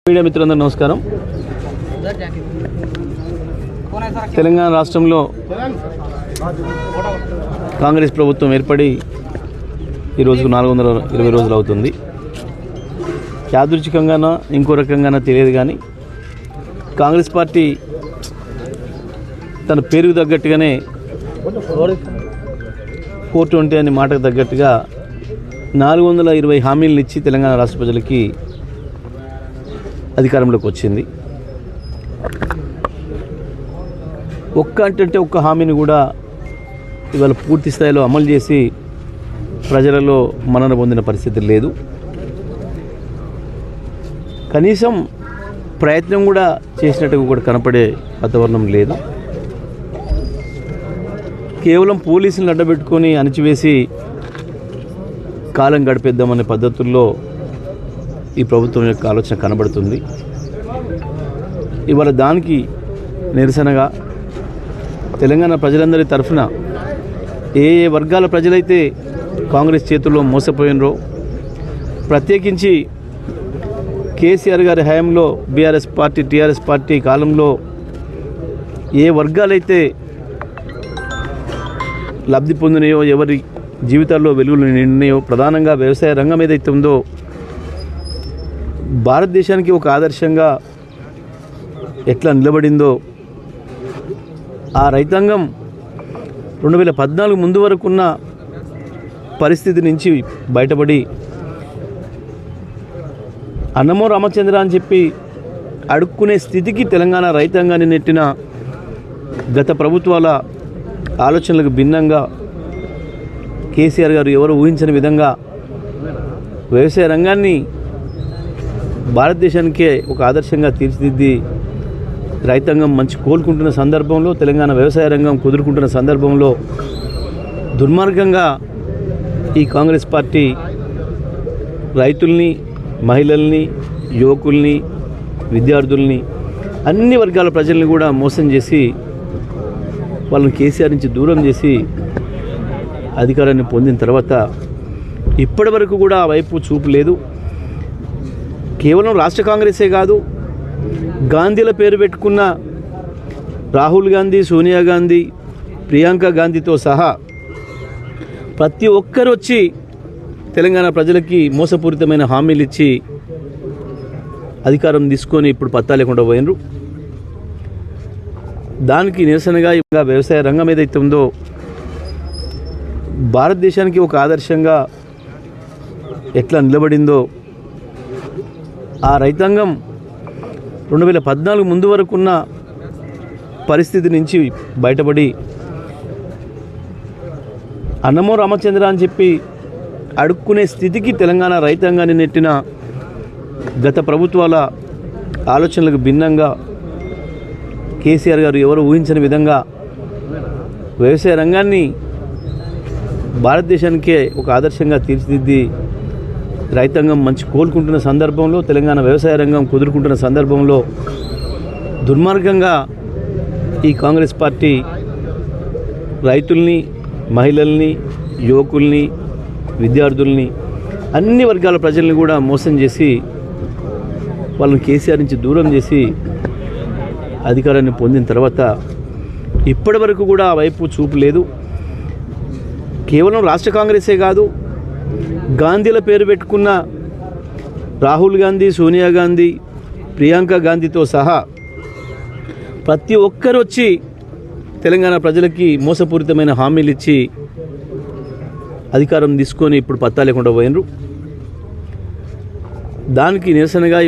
Media మిత్రులందరూ నమస్కారం. తెలంగాణ రాష్ట్రంలో కాంగ్రెస్ ప్రభుత్వం ఏర్పడి ఈ రోజుకు 420 రోజులు అవుతుంది. యాదృచ్ఛికంగానా ఇంకో రకంగానా తెలియదు, కానీ కాంగ్రెస్ పార్టీ తన పేరుకు తగ్గట్టుగానే 420 అనే మాటకు తగ్గట్టుగా 420 హామీలను ఇచ్చి తెలంగాణ రాష్ట్ర ప్రజలకి అధికారంలోకి వచ్చింది. ఒక్క హామీని కూడా ఇవాళ పూర్తి స్థాయిలో అమలు చేసి ప్రజలలో మన్నన పొందిన పరిస్థితి లేదు. కనీసం ప్రయత్నం కూడా చేసినట్టుగా కూడా కనపడే వాతావరణం లేదు. కేవలం పోలీసులను అడ్డబెట్టుకొని అణిచివేసి కాలం గడిపేద్దామనే పద్ధతుల్లో ఈ ప్రభుత్వం యొక్క ఆలోచన కనబడుతుంది. ఇవాళ దానికి నిరసనగా తెలంగాణ ప్రజలందరి తరఫున ఏ వర్గాల ప్రజలైతే కాంగ్రెస్ చేతుల్లో మోసపోయినరో, ప్రత్యేకించి కేసీఆర్ గారి హయాంలో బీఆర్ఎస్ పార్టీ టీఆర్ఎస్ పార్టీ కాలంలో ఏ వర్గాలైతే లబ్ధి పొందినాయో, ఎవరి జీవితాల్లో వెలుగులు నిండినాయో, ప్రధానంగా వ్యవసాయ రంగం ఏదైతే ఉందో భారతదేశానికి ఒక ఆదర్శంగా ఎట్లా నిలబడిందో, ఆ రైతాంగం 2014 ముందు వరకున్న పరిస్థితి నుంచి బయటపడి అన్నమో రామచంద్ర అని చెప్పి అడుక్కునే స్థితికి తెలంగాణ రైతాంగాన్ని నెట్టిన గత ప్రభుత్వాల ఆలోచనలకు భిన్నంగా కేసీఆర్ గారు ఎవరు ఊహించని విధంగా వ్యవసాయ రంగాన్ని భారతదేశానికే ఒక ఆదర్శంగా తీర్చిదిద్ది రైతాంగం మంచి కోలుకుంటున్న సందర్భంలో, తెలంగాణ వ్యవసాయ రంగం కుదురుకుంటున్న సందర్భంలో దుర్మార్గంగా ఈ కాంగ్రెస్ పార్టీ రైతుల్ని, మహిళల్ని, యువకుల్ని, విద్యార్థుల్ని, అన్ని వర్గాల ప్రజల్ని కూడా మోసం చేసి వాళ్ళని కేసీఆర్ నుంచి దూరం చేసి అధికారాన్ని పొందిన తర్వాత ఇప్పటి వరకు కూడా ఆ వైపు చూపు లేదు. కేవలం రాష్ట్ర కాంగ్రెసే కాదు, గాంధీల పేరు పెట్టుకున్న రాహుల్ గాంధీ, సోనియా గాంధీ, ప్రియాంక గాంధీతో సహా ప్రతి ఒక్కరు వచ్చి తెలంగాణ ప్రజలకి మోసపూరితమైన హామీలు ఇచ్చి అధికారం తీసుకొని ఇప్పుడు పత్తా లేకుండా పోయినరు. దానికి నిరసనగా వ్యవసాయ రంగం ఏదైతే ఉందో భారతదేశానికి ఒక ఆదర్శంగా ఎట్లా నిలబడిందో, ఆ రైతాంగం 2014 ముందు వరకున్న పరిస్థితి నుంచి బయటపడి అన్నమో రామచంద్ర అని చెప్పి అడుక్కునే స్థితికి తెలంగాణ రైతాంగాన్ని నెట్టిన గత ప్రభుత్వాల ఆలోచనలకు భిన్నంగా కేసీఆర్ గారు ఎవరు ఊహించని విధంగా వ్యవసాయ రంగాన్ని భారతదేశానికే ఒక ఆదర్శంగా తీర్చిదిద్ది రైతాంగం మంచి కోలుకుంటున్న సందర్భంలో, తెలంగాణ వ్యవసాయ రంగం కుదురుకుంటున్న సందర్భంలో దుర్మార్గంగా ఈ కాంగ్రెస్ పార్టీ రైతుల్ని, మహిళల్ని, యువకుల్ని, విద్యార్థుల్ని, అన్ని వర్గాల ప్రజల్ని కూడా మోసం చేసి వాళ్ళని కేసీఆర్ నుంచి దూరం చేసి అధికారాన్ని పొందిన తర్వాత ఇప్పటి వరకు కూడా ఆ వైపు చూపు లేదు. కేవలం రాష్ట్ర కాంగ్రెసే కాదు, గాంధీల పేరు పెట్టుకున్న రాహుల్ గాంధీ, సోనియా గాంధీ, ప్రియాంక గాంధీతో సహా ప్రతి ఒక్కరు వచ్చి తెలంగాణ ప్రజలకి మోసపూరితమైన హామీలు ఇచ్చి అధికారం తీసుకొని ఇప్పుడు పత్తా లేకుండా పోయినరు. దానికి నిరసనగా